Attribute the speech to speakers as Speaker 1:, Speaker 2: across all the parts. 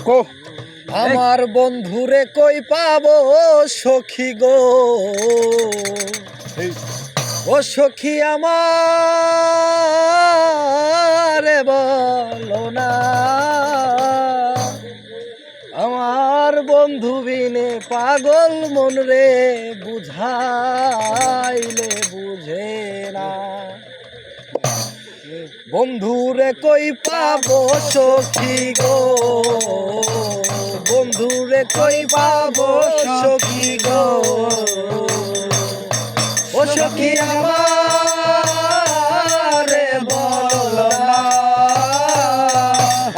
Speaker 1: কো
Speaker 2: আমার বন্ধুরে কই পাবো সখী গো, ও সখী আমার বলো না, আমার বন্ধু বিনে পাগল মন রে বুঝাইলে বুঝে না। বন্ধুরে কই পাবো সখী গো, বন্ধুরে কই পাবো সখী গো, ও সখী আমার বলো না,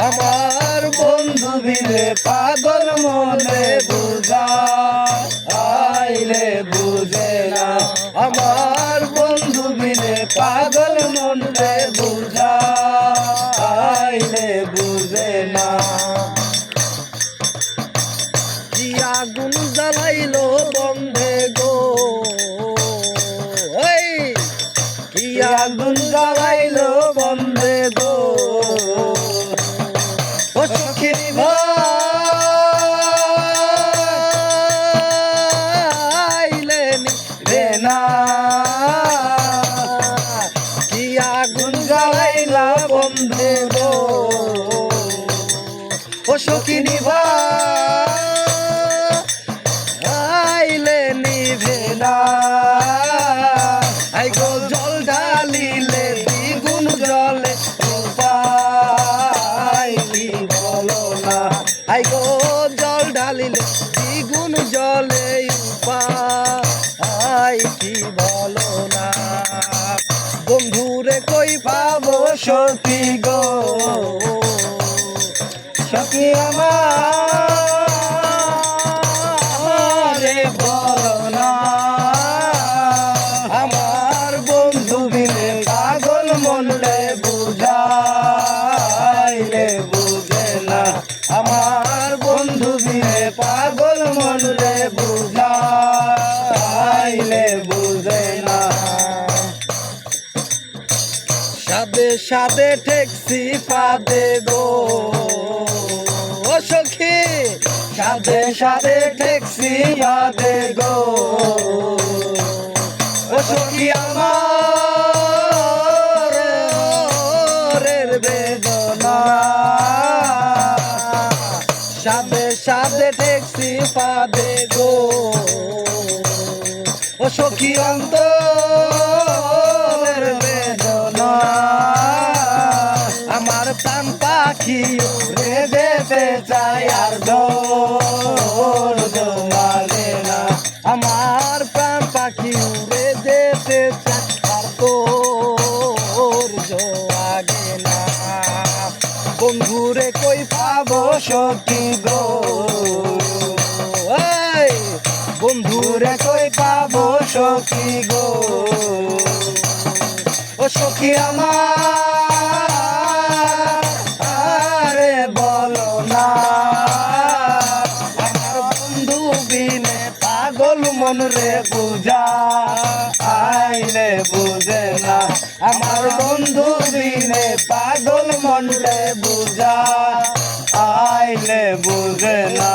Speaker 2: আমার বন্ধু বিনে পাগল মনে বুঝাইলে বুঝে না, আমার বন্ধু বিনে পাগল মনে বুঝাইলে বুঝে না। কি আগুন জ্বালাইলো বন্ধে গো, কি আগুন জ্বালাইলো বন্ধে গো, ও সখী ভাইলে নিভে না, কি আগুন জ্বালাইলা বন্ধে গো, ও সখী ভাইলে নিভে না। আই গো জল ঢালিলে দ্বিগুণ জলে উপায় কি বলো না, আই গো জল ঢালিলে দ্বিগুণ জলে উপায় কি বলো না। বন্ধুরে কই পাবো সখী গো, সখী আমারে বলো না, আমার বন্ধু বিনে পাগল মনলে বুঝাইলে বুঝে না, আমার বন্ধু বিনে পাগল মনলে বুঝাইলে বুঝে না। সাদে সাদে ঠেকছি পাদে গো, ও সখী সাদে সাদে ঠেকছি পাদে গো, ও সখী আমার বেদনা, সাদে সাদে ঠেকছি পাদে গো, ও সখী অন্তরের বেদনা, আমার প্রাণ পাখি উড়ে যেতে চায় আর ধৈর্য মানে না, আমার প্রাণ পাখি উড়ে যেতে চায় আর ধৈর্য আগে না। বন্ধুরে কই পাবো সখী গো, বন্ধুরে কই পাবো সখী গো, ও সখী আমারে বলো না, আমার বন্ধু বিনে পাগল মন রে বুঝাইলে বুঝে না, আমার বন্ধু বিনে পাগল মন রে বুঝাইলে বুঝে না।